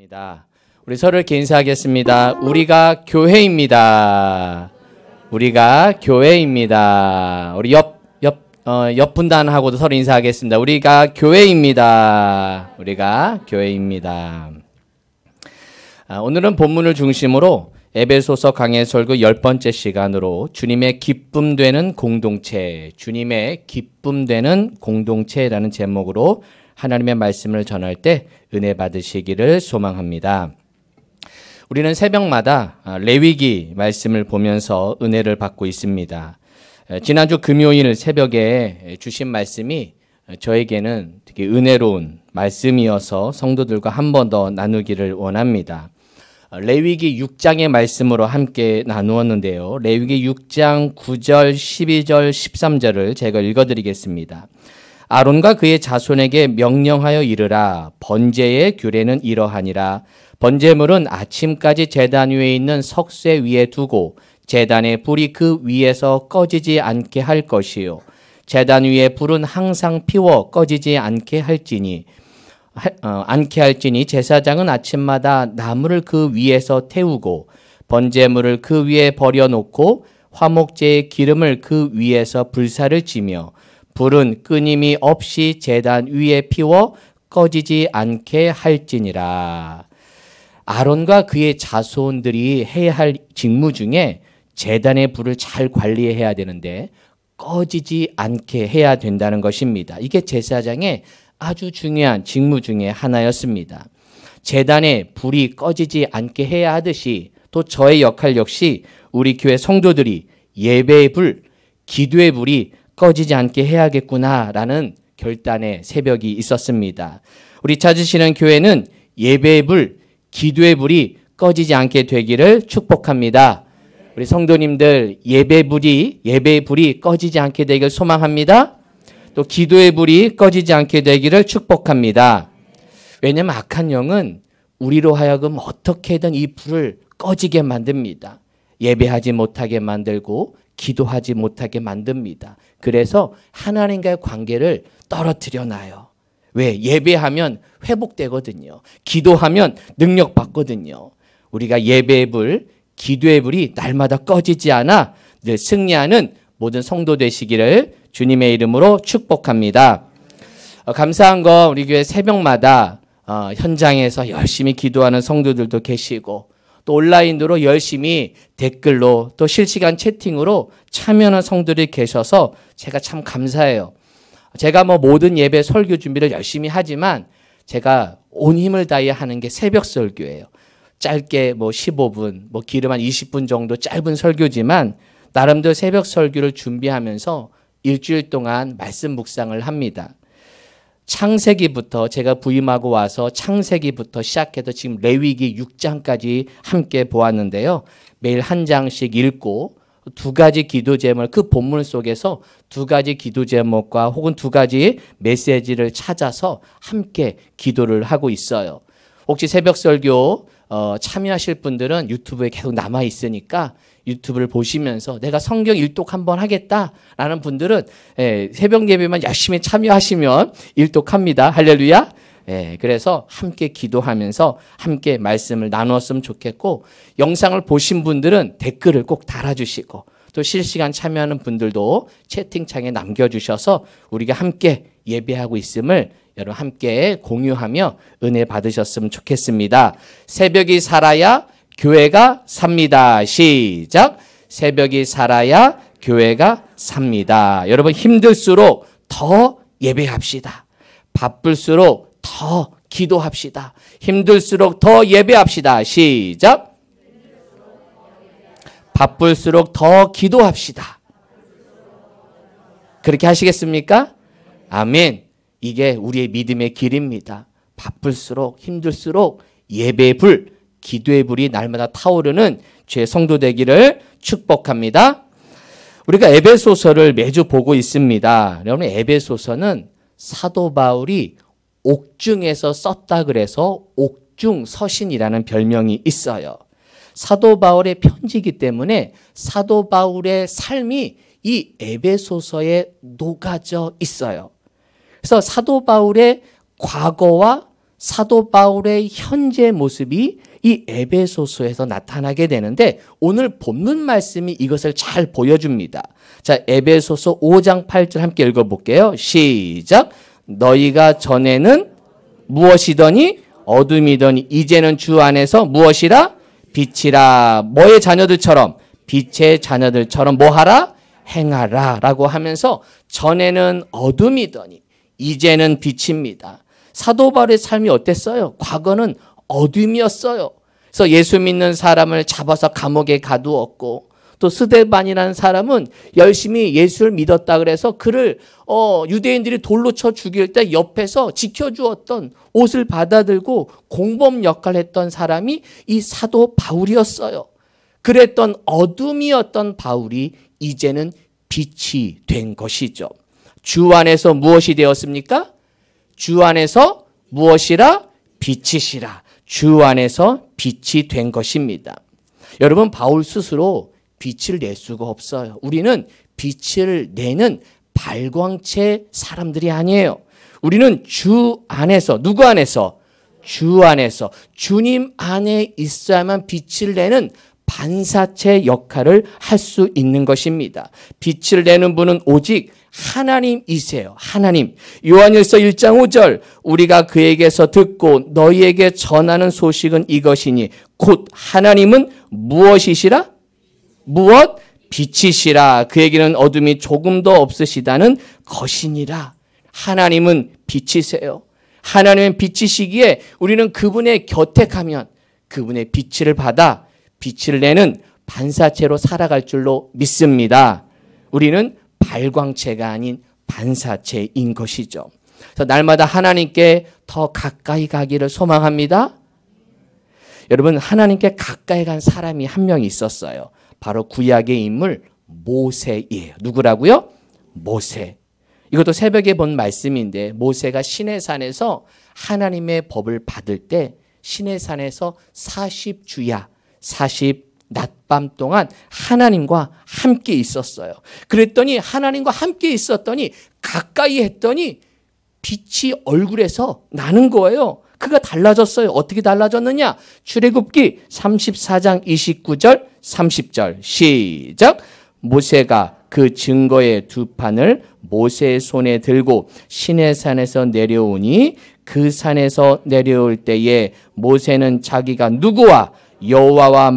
하겠습니다. 우리 서로를 이렇게 인사하겠습니다. 우리가 교회입니다. 우리가 교회입니다. 우리 옆 분단하고도 서로 인사하겠습니다. 우리가 교회입니다. 우리가 교회입니다. 오늘은 본문을 중심으로 에베소서 강해 설교 10번째 시간으로 주님의 기쁨 되는 공동체, 주님의 기쁨 되는 공동체라는 제목으로 하나님의 말씀을 전할 때 은혜 받으시기를 소망합니다. 우리는 새벽마다 레위기 말씀을 보면서 은혜를 받고 있습니다. 지난주 금요일 새벽에 주신 말씀이 저에게는 되게 은혜로운 말씀이어서 성도들과 한 번 더 나누기를 원합니다. 레위기 6장의 말씀으로 함께 나누었는데요. 레위기 6장 9절, 12절, 13절을 제가 읽어드리겠습니다. 아론과 그의 자손에게 명령하여 이르라. 번제의 규례는 이러하니라. 번제물은 아침까지 제단 위에 있는 석쇠 위에 두고 제단의 불이 그 위에서 꺼지지 않게 할 것이요. 제단 위에 불은 항상 피워 꺼지지 않게 할지니 제사장은 아침마다 나무를 그 위에서 태우고 번제물을 그 위에 버려놓고 화목제의 기름을 그 위에서 불사를 지며 불은 끊임이 없이 제단 위에 피워 꺼지지 않게 할지니라. 아론과 그의 자손들이 해야 할 직무 중에 제단의 불을 잘 관리해야 되는데 꺼지지 않게 해야 된다는 것입니다. 이게 제사장의 아주 중요한 직무 중에 하나였습니다. 제단에 불이 꺼지지 않게 해야 하듯이 또 저의 역할 역시 우리 교회 성도들이 예배의 불, 기도의 불이 꺼지지 않게 해야겠구나라는 결단의 새벽이 있었습니다. 우리 찾으시는 교회는 예배의 불, 기도의 불이 꺼지지 않게 되기를 축복합니다. 우리 성도님들 예배의 불이 꺼지지 않게 되기를 소망합니다. 또 기도의 불이 꺼지지 않게 되기를 축복합니다. 왜냐하면 악한 영은 우리로 하여금 어떻게든 이 불을 꺼지게 만듭니다. 예배하지 못하게 만들고 기도하지 못하게 만듭니다. 그래서 하나님과의 관계를 떨어뜨려 놔요. 왜? 예배하면 회복되거든요. 기도하면 능력 받거든요. 우리가 예배의 불, 기도의 불이 날마다 꺼지지 않아 늘 승리하는 모든 성도 되시기를 주님의 이름으로 축복합니다. 감사한 거 우리 교회 새벽마다 현장에서 열심히 기도하는 성도들도 계시고 또 온라인으로 열심히 댓글로 또 실시간 채팅으로 참여하는 성도들이 계셔서 제가 참 감사해요. 제가 모든 예배 설교 준비를 열심히 하지만 제가 온 힘을 다해 하는 게 새벽 설교예요. 짧게 15분, 길으면 한 20분 정도 짧은 설교지만 나름대로 새벽 설교를 준비하면서 일주일 동안 말씀 묵상을 합니다. 창세기부터 제가 부임하고 와서 창세기부터 시작해서 지금 레위기 6장까지 함께 보았는데요. 매일 한 장씩 읽고 두 가지 기도 제목, 그 본문 속에서 두 가지 기도 제목과 혹은 두 가지 메시지를 찾아서 함께 기도를 하고 있어요. 혹시 새벽 설교 참여하실 분들은 유튜브에 계속 남아 있으니까 유튜브를 보시면서 내가 성경 일독 한번 하겠다라는 분들은 새벽 예배만 열심히 참여하시면 일독합니다. 할렐루야. 그래서 함께 기도하면서 함께 말씀을 나누었으면 좋겠고 영상을 보신 분들은 댓글을 꼭 달아주시고 또 실시간 참여하는 분들도 채팅창에 남겨주셔서 우리가 함께 예배하고 있음을 여러분 함께 공유하며 은혜 받으셨으면 좋겠습니다. 새벽이 살아야 교회가 삽니다. 시작. 새벽이 살아야 교회가 삽니다. 여러분 힘들수록 더 예배합시다. 바쁠수록 더 기도합시다. 힘들수록 더 예배합시다. 시작. 바쁠수록 더 기도합시다. 그렇게 하시겠습니까? 아멘. 이게 우리의 믿음의 길입니다. 바쁠수록 힘들수록 예배의 불, 기도의 불이 날마다 타오르는 주의 성도 되기를 축복합니다. 우리가 에베소서를 매주 보고 있습니다. 여러분 에베소서는 사도 바울이 옥중에서 썼다 그래서 옥중서신이라는 별명이 있어요. 사도 바울의 편지이기 때문에 사도 바울의 삶이 이 에베소서에 녹아져 있어요. 그래서 사도 바울의 과거와 사도 바울의 현재 모습이 이 에베소서에서 나타나게 되는데 오늘 본문 말씀이 이것을 잘 보여줍니다. 자, 에베소서 5장 8절 함께 읽어볼게요. 시작. 너희가 전에는 무엇이더니 어둠이더니 이제는 주 안에서 무엇이라? 빛이라. 뭐의 자녀들처럼? 빛의 자녀들처럼 뭐하라? 행하라 라고 하면서 전에는 어둠이더니 이제는 빛입니다. 사도 바울의 삶이 어땠어요? 과거는 어둠이었어요. 그래서 예수 믿는 사람을 잡아서 감옥에 가두었고 또 스데반이라는 사람은 열심히 예수를 믿었다 그래서 그를 유대인들이 돌로 쳐 죽일 때 옆에서 지켜주었던 옷을 받아들고 공범 역할을 했던 사람이 이 사도 바울이었어요. 그랬던 어둠이었던 바울이 이제는 빛이 된 것이죠. 주 안에서 무엇이 되었습니까? 주 안에서 무엇이라? 빛이시라. 주 안에서 빛이 된 것입니다. 여러분, 바울 스스로 빛을 낼 수가 없어요. 우리는 빛을 내는 발광체 사람들이 아니에요. 우리는 주 안에서, 누구 안에서? 주 안에서, 주님 안에 있어야만 빛을 내는 반사체 역할을 할 수 있는 것입니다. 빛을 내는 분은 오직 하나님이세요. 하나님. 요한일서 1장 5절 우리가 그에게서 듣고 너희에게 전하는 소식은 이것이니 곧 하나님은 무엇이시라? 무엇? 빛이시라. 그에게는 어둠이 조금도 없으시다는 것이니라. 하나님은 빛이세요. 하나님은 빛이시기에 우리는 그분의 곁에 가면 그분의 빛을 받아 빛을 내는 반사체로 살아갈 줄로 믿습니다. 우리는 발광체가 아닌 반사체인 것이죠. 그래서 날마다 하나님께 더 가까이 가기를 소망합니다. 여러분, 하나님께 가까이 간 사람이 한 명 있었어요. 바로 구약의 인물 모세예요. 누구라고요? 모세. 이것도 새벽에 본 말씀인데 모세가 시내산에서 하나님의 법을 받을 때 시내산에서 40주야 40 낮밤 동안 하나님과 함께 있었어요. 그랬더니 하나님과 함께 있었더니 가까이 했더니 빛이 얼굴에서 나는 거예요. 그가 달라졌어요. 어떻게 달라졌느냐? 출애굽기 34장 29절 30절 시작. 모세가 그 증거의 두 판을 모세의 손에 들고 시내산에서 내려오니 그 산에서 내려올 때에 모세는 자기가 누구와 여호와와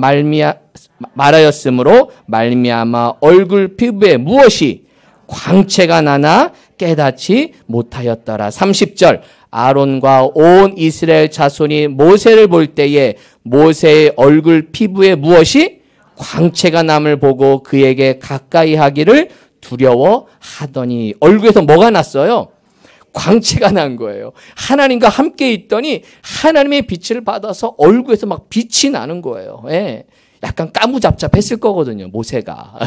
말하였으므로 말미암아 얼굴 피부에 무엇이 광채가 나나 깨닫지 못하였더라. 30절 아론과 온 이스라엘 자손이 모세를 볼 때에 모세의 얼굴 피부에 무엇이 광채가 남을 보고 그에게 가까이 하기를 두려워하더니 얼굴에서 뭐가 났어요? 광채가 난 거예요. 하나님과 함께 있더니 하나님의 빛을 받아서 얼굴에서 막 빛이 나는 거예요. 예. 약간 까무잡잡했을 거거든요, 모세가.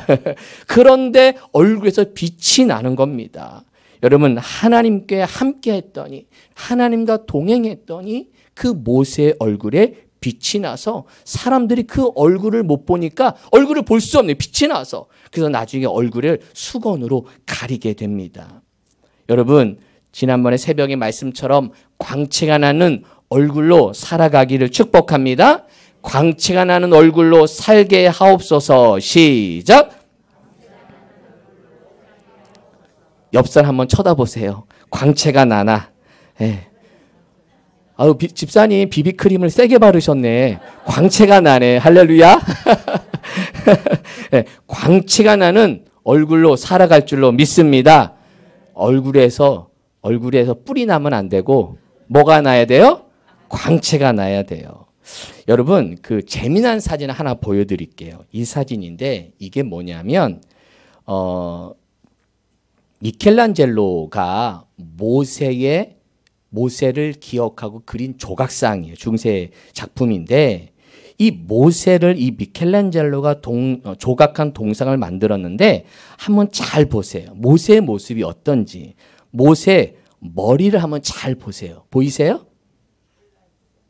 그런데 얼굴에서 빛이 나는 겁니다. 여러분, 하나님께 함께 했더니, 하나님과 동행했더니 그 모세의 얼굴에 빛이 나서 사람들이 그 얼굴을 못 보니까 얼굴을 볼 수 없네요. 빛이 나서. 그래서 나중에 얼굴을 수건으로 가리게 됩니다. 여러분, 지난번에 새벽의 말씀처럼 광채가 나는 얼굴로 살아가기를 축복합니다. 광채가 나는 얼굴로 살게 하옵소서. 시작. 옆사람 한번 쳐다보세요. 광채가 나나. 예. 아유, 집사님 비비크림을 세게 바르셨네. 광채가 나네. 할렐루야. 예. 광채가 나는 얼굴로 살아갈 줄로 믿습니다. 얼굴에서 뿔이 나면 안 되고 뭐가 나야 돼요? 광채가 나야 돼요. 여러분, 그 재미난 사진 하나 보여드릴게요. 이 사진인데 이게 뭐냐면 미켈란젤로가 모세를 기억하고 그린 조각상이에요. 중세 작품인데 이 모세를 이 미켈란젤로가 조각한 동상을 만들었는데 한번 잘 보세요. 모세의 모습이 어떤지. 모세 머리를 한번 잘 보세요. 보이세요?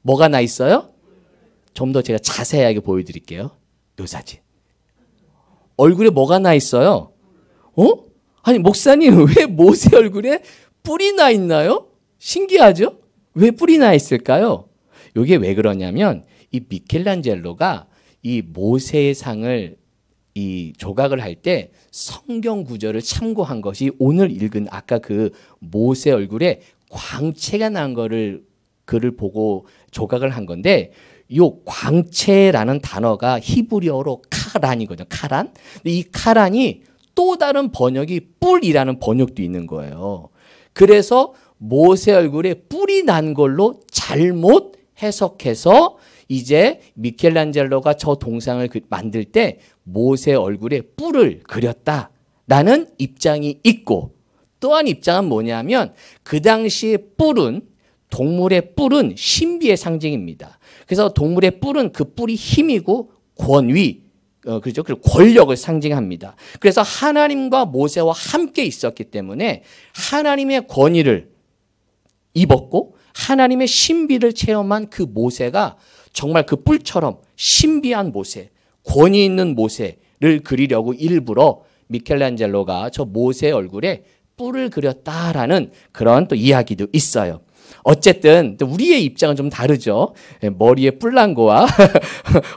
뭐가 나 있어요? 좀 더 제가 자세하게 보여드릴게요. 이 사진. 얼굴에 뭐가 나 있어요? 아니 목사님 왜 모세 얼굴에 뿔이 나 있나요? 신기하죠? 왜 뿔이 나 있을까요? 이게 왜 그러냐면 이 미켈란젤로가 이 모세의 상을 이 조각을 할 때 성경 구절을 참고한 것이 오늘 읽은 아까 그 모세 얼굴에 광채가 난 거를 글을 보고 조각을 한 건데, 요 광채라는 단어가 히브리어로 카란이거든요. 카란. 근데 이 카란이 또 다른 번역이 뿔이라는 번역도 있는 거예요. 그래서 모세 얼굴에 뿔이 난 걸로 잘못 해석해서 이제 미켈란젤로가 저 동상을 만들 때 모세 얼굴에 뿔을 그렸다라는 입장이 있고, 또 한 입장은 뭐냐면 그 당시에 뿔은, 동물의 뿔은 신비의 상징입니다. 그래서 동물의 뿔은 그 뿔이 힘이고 권위, 그렇죠? 그리고 권력을 상징합니다. 그래서 하나님과 모세와 함께 있었기 때문에 하나님의 권위를 입었고 하나님의 신비를 체험한 그 모세가 정말 그 뿔처럼 신비한 모세, 권위 있는 모세를 그리려고 일부러 미켈란젤로가 저 모세 얼굴에 뿔을 그렸다라는 그런 또 이야기도 있어요. 어쨌든 우리의 입장은 좀 다르죠. 머리에 뿔 난 거와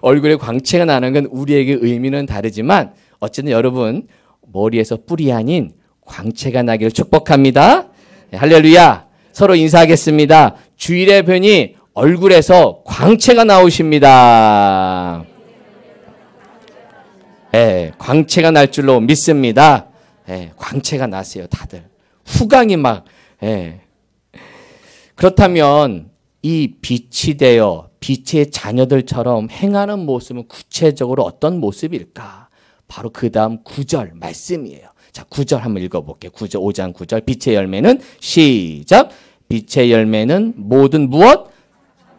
얼굴에 광채가 나는 건 우리에게 의미는 다르지만 어쨌든 여러분 머리에서 뿔이 아닌 광채가 나기를 축복합니다. 할렐루야. 서로 인사하겠습니다. 주일의 변이 얼굴에서 광채가 나오십니다. 광채가 날 줄로 믿습니다. 광채가 나세요, 다들. 후광이 막. 그렇다면 이 빛이 되어 빛의 자녀들처럼 행하는 모습은 구체적으로 어떤 모습일까? 바로 그 다음 9절 말씀이에요. 자, 9절 한번 읽어볼게요. 9절, 5장 9절. 빛의 열매는 시작. 빛의 열매는 모든 무엇?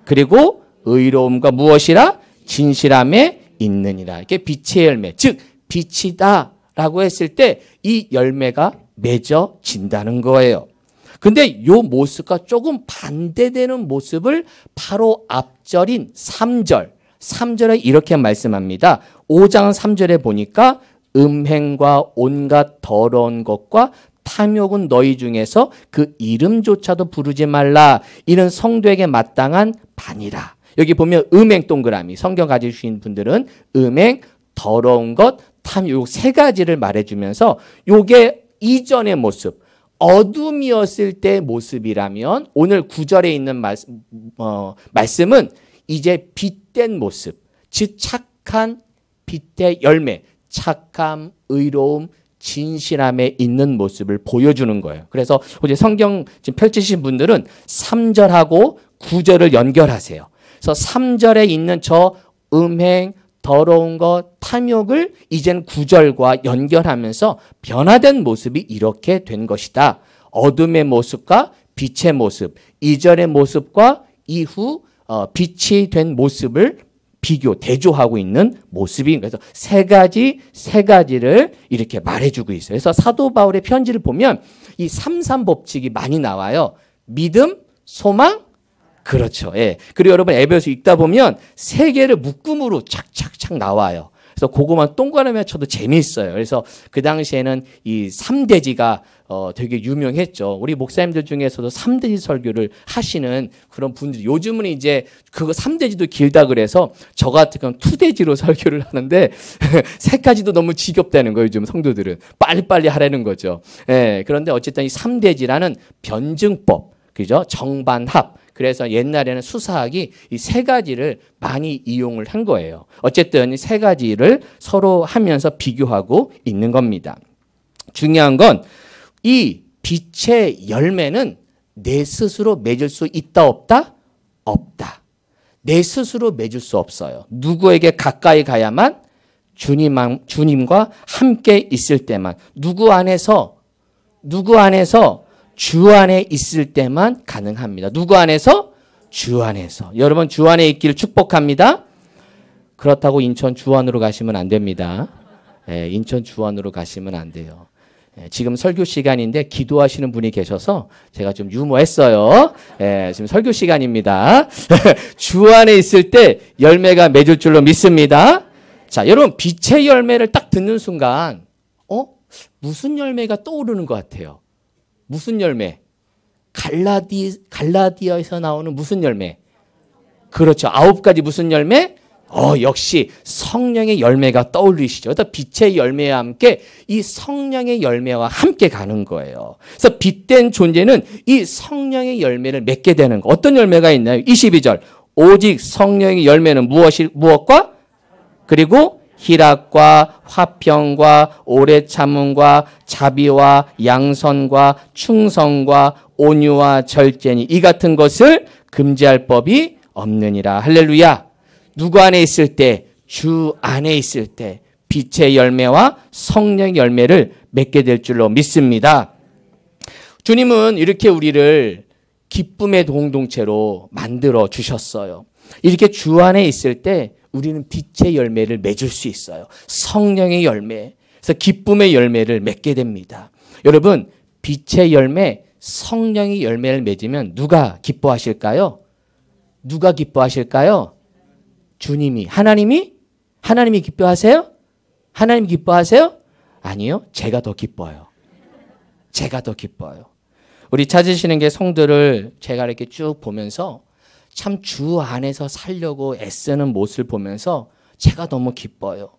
그리고 의로움과 무엇이라? 진실함에 있느니라. 이게 빛의 열매, 즉 빛이다 라고 했을 때 이 열매가 맺어진다는 거예요. 근데 요 모습과 조금 반대되는 모습을 바로 앞절인 3절. 3절에 이렇게 말씀합니다. 5장 3절에 보니까 음행과 온갖 더러운 것과 탐욕은 너희 중에서 그 이름조차도 부르지 말라. 이는 성도에게 마땅한 반이라. 여기 보면 음행 동그라미. 성경 가지신 분들은 음행, 더러운 것, 탐욕 세 가지를 말해주면서 요게 이전의 모습. 어둠이었을 때 모습이라면 오늘 9절에 있는 말씀은 이제 빛된 모습, 즉 착한 빛의 열매, 착함, 의로움, 진실함에 있는 모습을 보여주는 거예요. 그래서 이제 성경 지금 펼치신 분들은 3절하고 9절을 연결하세요. 그래서 3절에 있는 저 음행, 더러운 것, 탐욕을 이젠 9절과 연결하면서 변화된 모습이 이렇게 된 것이다. 어둠의 모습과 빛의 모습, 이전의 모습과 이후 빛이 된 모습을 대조하고 있는 모습이, 그래서 세 가지를 이렇게 말해주고 있어요. 그래서 사도 바울의 편지를 보면 이 3-3법칙이 많이 나와요. 믿음, 소망, 그렇죠. 예. 그리고 여러분 에베소 읽다 보면 세 개를 묶음으로 착착착 나와요. 그래서 그거만 동그라미 쳐도 재미있어요. 그래서 그 당시에는 이 3대지가 되게 유명했죠. 우리 목사님들 중에서도 3대지 설교를 하시는 그런 분들이, 요즘은 이제 그거 3대지도 길다 그래서 저 같은 건 2대지로 설교를 하는데 3가지도 너무 지겹다는 거예요. 요즘 성도들은 빨리빨리 하라는 거죠. 예. 그런데 어쨌든 이 3대지라는 변증법, 그죠? 정반합. 그래서 옛날에는 수사학이 이 3가지를 많이 이용을 한 거예요. 어쨌든 이 3가지를 서로 하면서 비교하고 있는 겁니다. 중요한 건 이 빛의 열매는 내 스스로 맺을 수 있다 없다? 없다. 내 스스로 맺을 수 없어요. 누구에게 가까이 가야만? 주님과 함께 있을 때만. 누구 안에서? 주 안에 있을 때만 가능합니다. 누구 안에서? 주 안에서. 여러분 주 안에 있기를 축복합니다. 그렇다고 인천 주안으로 가시면 안 됩니다. 인천 주안으로 가시면 안 돼요. 지금 설교 시간인데 기도하시는 분이 계셔서 제가 좀 유머했어요. 지금 설교 시간입니다. 주 안에 있을 때 열매가 맺을 줄로 믿습니다. 자, 여러분 빛의 열매를 딱 듣는 순간 무슨 열매가 떠오르는 것 같아요? 무슨 열매? 갈라디아에서 나오는 무슨 열매? 그렇죠. 9가지 무슨 열매? 역시 성령의 열매가 떠올리시죠. 그래서 빛의 열매와 함께 이 성령의 열매와 함께 가는 거예요. 그래서 빛된 존재는 이 성령의 열매를 맺게 되는 거. 어떤 열매가 있나요? 22절. 오직 성령의 열매는 무엇과? 그리고 희락과 화평과 오래 참음과 자비와 양선과 충성과 온유와 절제니 이 같은 것을 금지할 법이 없느니라. 할렐루야. 누구 안에 있을 때? 주 안에 있을 때 빛의 열매와 성령의 열매를 맺게 될 줄로 믿습니다. 주님은 이렇게 우리를 기쁨의 공동체로 만들어 주셨어요. 이렇게 주 안에 있을 때 우리는 빛의 열매를 맺을 수 있어요. 성령의 열매. 그래서 기쁨의 열매를 맺게 됩니다. 여러분, 빛의 열매, 성령의 열매를 맺으면 누가 기뻐하실까요? 누가 기뻐하실까요? 주님이. 하나님이 기뻐하세요? 하나님 기뻐하세요? 아니요. 제가 더 기뻐요. 제가 더 기뻐요. 우리 찾으시는 게 성도를 제가 이렇게 쭉 보면서 참 주 안에서 살려고 애쓰는 모습을 보면서 제가 너무 기뻐요.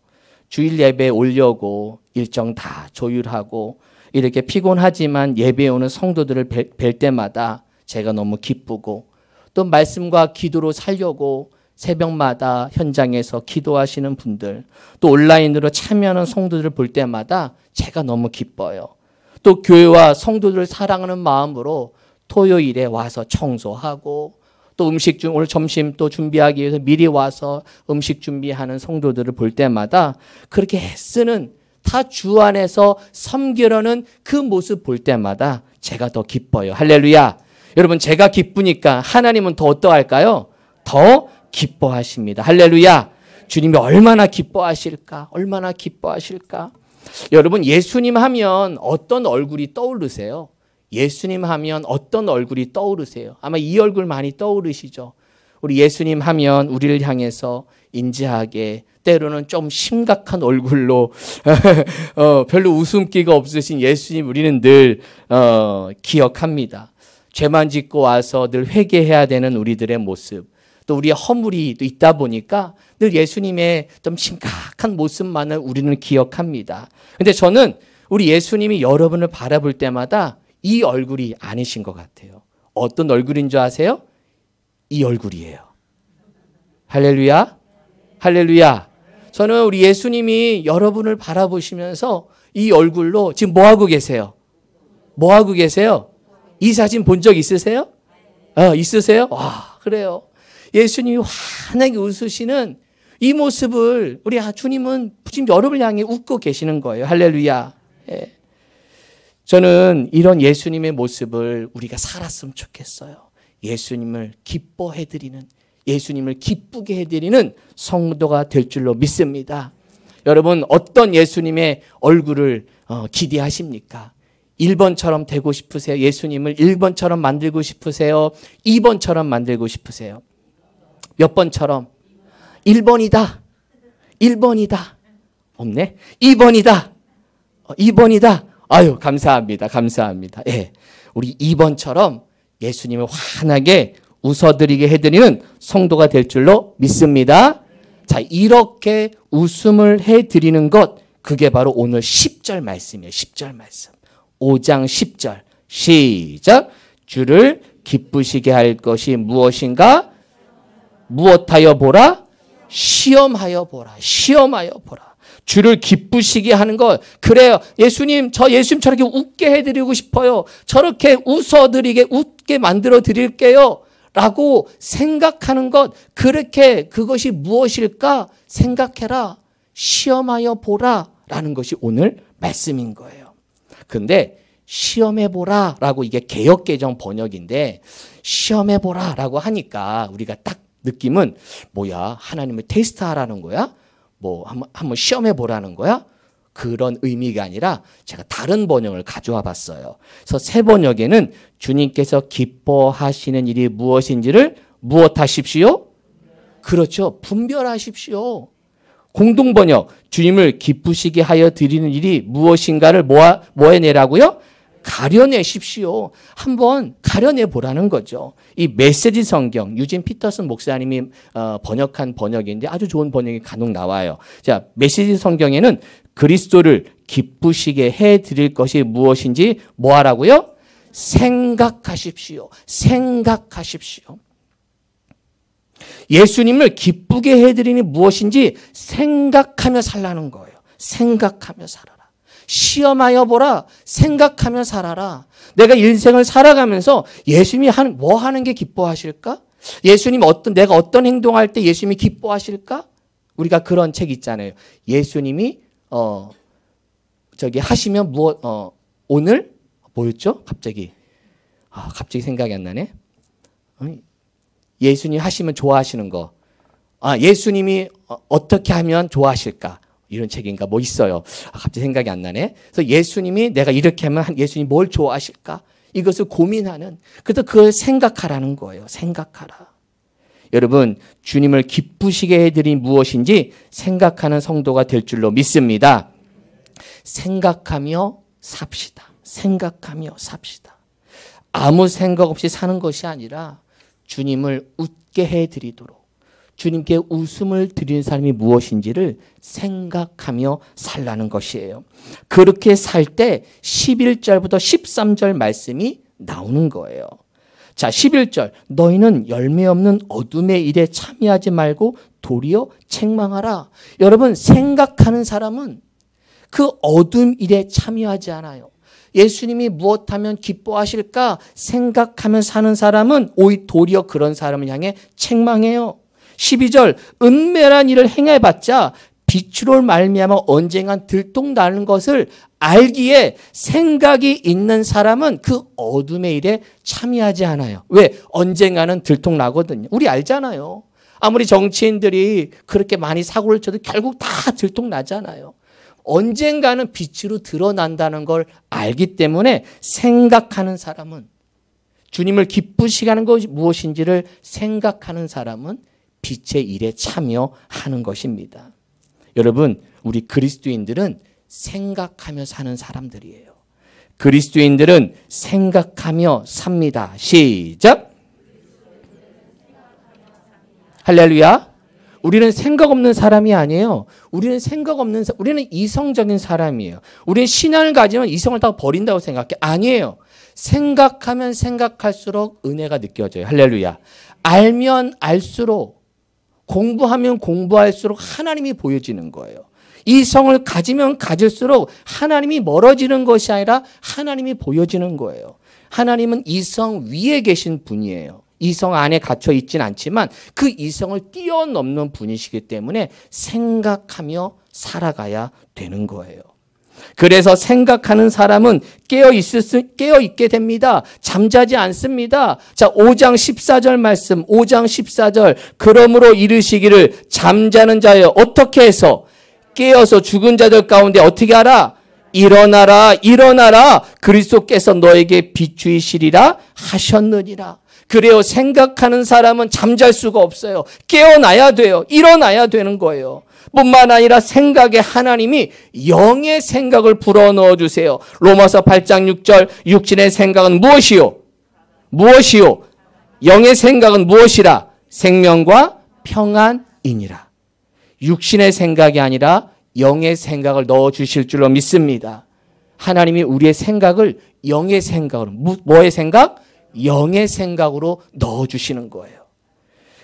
주일 예배 오려고 일정 다 조율하고 이렇게 피곤하지만 예배에 오는 성도들을 뵐 때마다 제가 너무 기쁘고 또 말씀과 기도로 살려고 새벽마다 현장에서 기도하시는 분들, 또 온라인으로 참여하는 성도들을 볼 때마다 제가 너무 기뻐요. 또 교회와 성도들을 사랑하는 마음으로 토요일에 와서 청소하고 또 오늘 점심 또 준비하기 위해서 미리 와서 음식 준비하는 성도들을 볼 때마다 그렇게 애쓰는 다 주 안에서 섬기려는 그 모습 볼 때마다 제가 더 기뻐요. 할렐루야. 여러분, 제가 기쁘니까 하나님은 더 어떠할까요? 더 기뻐하십니다. 할렐루야. 주님이 얼마나 기뻐하실까? 얼마나 기뻐하실까? 여러분, 예수님 하면 어떤 얼굴이 떠오르세요? 예수님 하면 어떤 얼굴이 떠오르세요? 아마 이 얼굴 많이 떠오르시죠? 우리 예수님 하면 우리를 향해서 인자하게 때로는 좀 심각한 얼굴로 별로 웃음기가 없으신 예수님 우리는 늘 기억합니다. 죄만 짓고 와서 늘 회개해야 되는 우리들의 모습, 또 우리의 허물이 또 있다 보니까 늘 예수님의 좀 심각한 모습만을 우리는 기억합니다. 근데 저는 우리 예수님이 여러분을 바라볼 때마다 이 얼굴이 아니신 것 같아요. 어떤 얼굴인 줄 아세요? 이 얼굴이에요. 할렐루야. 할렐루야. 저는 우리 예수님이 여러분을 바라보시면서 이 얼굴로 지금 뭐 하고 계세요? 뭐 하고 계세요? 이 사진 본 적 있으세요? 있으세요? 와, 그래요. 예수님이 환하게 웃으시는 이 모습을 우리 주님은 지금 여러분을 향해 웃고 계시는 거예요. 할렐루야. 예. 저는 이런 예수님의 모습을 우리가 살았으면 좋겠어요. 예수님을 기뻐해드리는, 예수님을 기쁘게 해드리는 성도가 될 줄로 믿습니다. 여러분, 어떤 예수님의 얼굴을 기대하십니까? 1번처럼 되고 싶으세요? 예수님을 1번처럼 만들고 싶으세요? 2번처럼 만들고 싶으세요? 몇 번처럼? 1번이다. 1번이다. 없네? 2번이다. 2번이다. 아유, 감사합니다. 감사합니다. 예. 우리 2번처럼 예수님을 환하게 웃어드리게 해드리는 성도가 될 줄로 믿습니다. 자, 이렇게 웃음을 해드리는 것, 그게 바로 오늘 10절 말씀이에요. 10절 말씀. 5장 10절. 시작. 주를 기쁘시게 할 것이 무엇인가? 무엇하여 보라? 시험하여 보라. 시험하여 보라. 주를 기쁘시게 하는 것. 그래요. 예수님, 예수님 저렇게 웃게 해드리고 싶어요. 저렇게 웃어드리게, 웃게 만들어 드릴게요. 라고 생각하는 것. 그것이 무엇일까? 생각해라. 시험하여 보라. 라는 것이 오늘 말씀인 거예요. 근데 시험해보라 라고 이게 개역개정 번역인데 시험해보라 라고 하니까 우리가 딱 느낌은 뭐야? 하나님을 테스트하라는 거야? 뭐 한번 시험해보라는 거야? 그런 의미가 아니라 제가 다른 번역을 가져와 봤어요. 그래서 새 번역에는 주님께서 기뻐하시는 일이 무엇인지를 무엇하십시오? 그렇죠. 분별하십시오. 공동번역, 주님을 기쁘시게 하여 드리는 일이 무엇인가를 뭐 해내라고요? 가려내십시오. 한번 가려내 보라는 거죠. 이 메시지 성경, 유진 피터슨 목사님이 번역한 번역인데 아주 좋은 번역이 간혹 나와요. 자, 메시지 성경에는 그리스도를 기쁘시게 해드릴 것이 무엇인지 뭐 하라고요? 생각하십시오. 생각하십시오. 예수님을 기쁘게 해드리니 무엇인지 생각하며 살라는 거예요. 생각하며 살아라. 시험하여 보라. 생각하며 살아라. 내가 인생을 살아가면서 예수님이 뭐 하는 게 기뻐하실까? 예수님 내가 어떤 행동할 때 예수님이 기뻐하실까? 우리가 그런 책 있잖아요. 예수님이 하시면 오늘 뭐였죠? 갑자기 생각이 안 나네. 예수님 하시면 좋아하시는 거. 예수님이 어떻게 하면 좋아하실까? 이런 책인가 뭐 있어요. 갑자기 생각이 안 나네. 그래서 예수님이 내가 이렇게 하면 예수님이 뭘 좋아하실까? 이것을 고민하는. 그래서 그걸 생각하라는 거예요. 생각하라. 여러분, 주님을 기쁘시게 해드린 무엇인지 생각하는 성도가 될 줄로 믿습니다. 생각하며 삽시다. 생각하며 삽시다. 아무 생각 없이 사는 것이 아니라 주님을 웃게 해드리도록 주님께 웃음을 드리는 삶이 무엇인지를 생각하며 살라는 것이에요. 그렇게 살 때 11절부터 13절 말씀이 나오는 거예요. 자, 11절. 너희는 열매 없는 어둠의 일에 참여하지 말고 도리어 책망하라. 여러분, 생각하는 사람은 그 어둠 일에 참여하지 않아요. 예수님이 무엇하면 기뻐하실까 생각하며 사는 사람은 도리어 그런 사람을 향해 책망해요. 12절. 은밀한 일을 행해봤자 빛으로 말미암아 언젠간 들통나는 것을 알기에 생각이 있는 사람은 그 어둠의 일에 참여하지 않아요. 왜? 언젠가는 들통나거든요. 우리 알잖아요. 아무리 정치인들이 그렇게 많이 사고를 쳐도 결국 다 들통나잖아요. 언젠가는 빛으로 드러난다는 걸 알기 때문에 생각하는 사람은, 주님을 기쁘시게 하는 것이 무엇인지를 생각하는 사람은 빛의 일에 참여하는 것입니다. 여러분, 우리 그리스도인들은 생각하며 사는 사람들이에요. 그리스도인들은 생각하며 삽니다. 시작. 할렐루야. 우리는 생각 없는 사람이 아니에요. 우리는 이성적인 사람이에요. 우리는 신앙을 가지면 이성을 다 버린다고 생각해. 아니에요. 생각하면 생각할수록 은혜가 느껴져요. 할렐루야. 알면 알수록, 공부하면 공부할수록 하나님이 보여지는 거예요. 이성을 가지면 가질수록 하나님이 멀어지는 것이 아니라 하나님이 보여지는 거예요. 하나님은 이성 위에 계신 분이에요. 이성 안에 갇혀 있진 않지만 그 이성을 뛰어넘는 분이시기 때문에 생각하며 살아가야 되는 거예요. 그래서 생각하는 사람은 깨어있게 됩니다. 잠자지 않습니다. 자, 5장 14절 말씀, 5장 14절. 그러므로 이르시기를 잠자는 자여 어떻게 해서 깨어서 죽은 자들 가운데 어떻게 하라? 일어나라, 일어나라. 그리스도께서 너에게 비추이시리라 하셨느니라. 그래요. 생각하는 사람은 잠잘 수가 없어요. 깨어나야 돼요. 일어나야 되는 거예요. 뿐만 아니라 생각에 하나님이 영의 생각을 불어넣어 주세요. 로마서 8장 6절. 육신의 생각은 무엇이요? 무엇이요? 영의 생각은 무엇이라? 생명과 평안이니라. 육신의 생각이 아니라 영의 생각을 넣어 주실 줄로 믿습니다. 하나님이 우리의 생각을 영의 생각으로, 뭐의 생각? 영의 생각으로 넣어 주시는 거예요.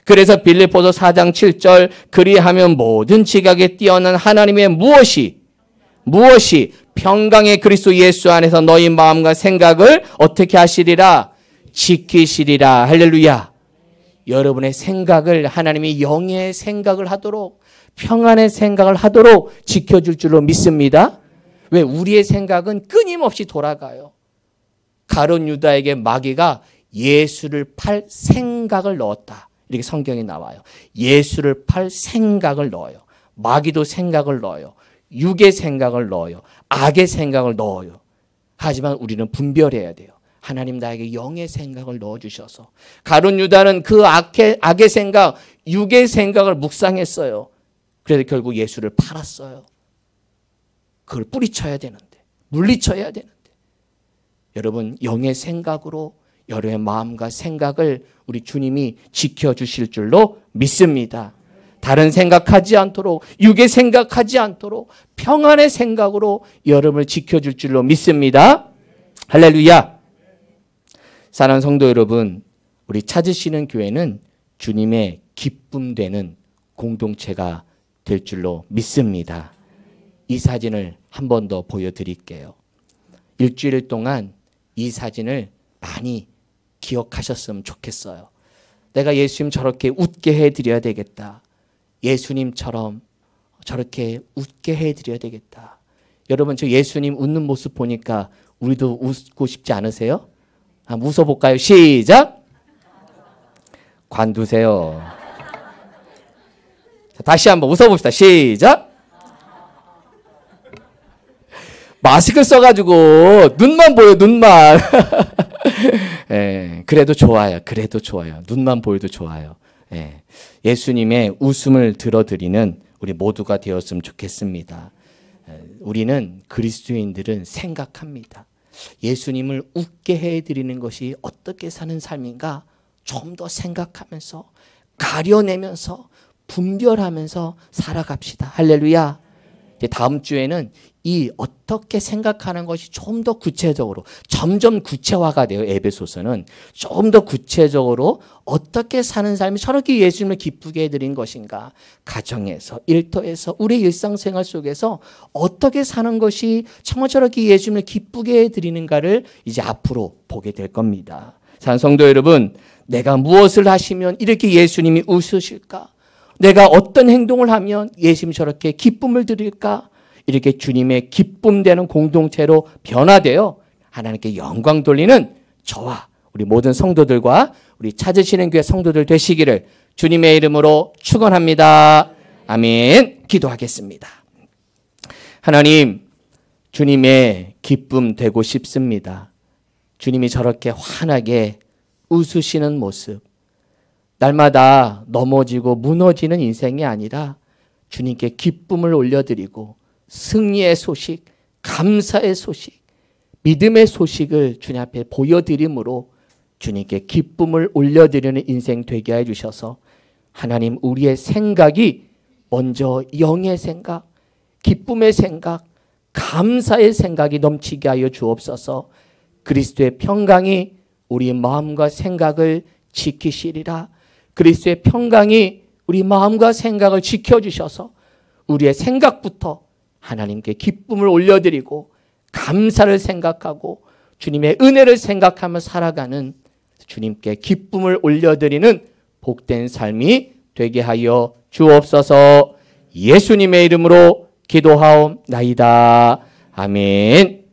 그래서 빌립보서 4장 7절. 그리하면 모든 지각에 뛰어난 하나님의 무엇이 평강의 그리스도 예수 안에서 너희 마음과 생각을 어떻게 하시리라? 지키시리라. 할렐루야. 여러분의 생각을 하나님이 영의 생각을 하도록, 평안의 생각을 하도록 지켜줄 줄로 믿습니다. 왜? 우리의 생각은 끊임없이 돌아가요. 가룟 유다에게 마귀가 예수를 팔 생각을 넣었다. 이렇게 성경에 나와요. 예수를 팔 생각을 넣어요. 마귀도 생각을 넣어요. 육의 생각을 넣어요. 악의 생각을 넣어요. 하지만 우리는 분별해야 돼요. 하나님 나에게 영의 생각을 넣어주셔서. 가룟 유다는 그 악의 생각, 육의 생각을 묵상했어요. 그래서 결국 예수를 팔았어요. 그걸 뿌리쳐야 되는데, 물리쳐야 되는데. 여러분 영의 생각으로 여러분의 마음과 생각을 우리 주님이 지켜주실 줄로 믿습니다. 다른 생각하지 않도록, 육의 생각하지 않도록 평안의 생각으로 여러분을 지켜줄 줄로 믿습니다. 할렐루야. 사랑하는 성도 여러분, 우리 찾으시는 교회는 주님의 기쁨 되는 공동체가 될 줄로 믿습니다. 이 사진을 한 번 더 보여드릴게요. 일주일 동안 이 사진을 많이 기억하셨으면 좋겠어요. 내가 예수님 저렇게 웃게 해드려야 되겠다. 예수님처럼 저렇게 웃게 해드려야 되겠다. 여러분, 저 예수님 웃는 모습 보니까 우리도 웃고 싶지 않으세요? 한번 웃어볼까요? 시작! 관두세요. 자, 다시 한번 웃어봅시다. 시작! 마스크 써가지고 눈만 보여, 눈만. 예, 그래도 좋아요. 그래도 좋아요. 눈만 보여도 좋아요. 예, 예수님의 웃음을 들어드리는 우리 모두가 되었으면 좋겠습니다. 우리는 그리스도인들은 생각합니다. 예수님을 웃게 해드리는 것이 어떻게 사는 삶인가 좀 더 생각하면서 가려내면서 분별하면서 살아갑시다. 할렐루야. 다음 주에는 이 어떻게 생각하는 것이 좀 더 구체적으로 점점 구체화가 돼요. 에베소서는 좀 더 구체적으로 어떻게 사는 삶이 저렇게 예수님을 기쁘게 해드린 것인가, 가정에서, 일터에서, 우리 일상생활 속에서 어떻게 사는 것이 정말 저렇게 예수님을 기쁘게 해드리는가를 이제 앞으로 보게 될 겁니다. 사랑하는 성도 여러분, 내가 무엇을 하시면 이렇게 예수님이 웃으실까? 내가 어떤 행동을 하면 예수님이 저렇게 기쁨을 드릴까? 이렇게 주님의 기쁨 되는 공동체로 변화되어 하나님께 영광 돌리는 저와 우리 모든 성도들과 우리 찾으시는 교회 성도들 되시기를 주님의 이름으로 축원합니다. 아멘. 기도하겠습니다. 하나님, 주님의 기쁨 되고 싶습니다. 주님이 저렇게 환하게 웃으시는 모습, 날마다 넘어지고 무너지는 인생이 아니라 주님께 기쁨을 올려드리고 승리의 소식, 감사의 소식, 믿음의 소식을 주님 앞에 보여드림으로 주님께 기쁨을 올려드리는 인생 되게 해주셔서 하나님, 우리의 생각이 먼저 영의 생각, 기쁨의 생각, 감사의 생각이 넘치게 하여 주옵소서. 그리스도의 평강이 우리 마음과 생각을 지키시리라. 그리스도의 평강이 우리 마음과 생각을 지켜주셔서 우리의 생각부터 하나님께 기쁨을 올려드리고 감사를 생각하고 주님의 은혜를 생각하며 살아가는 주님께 기쁨을 올려드리는 복된 삶이 되게 하여 주옵소서. 예수님의 이름으로 기도하옵나이다. 아멘.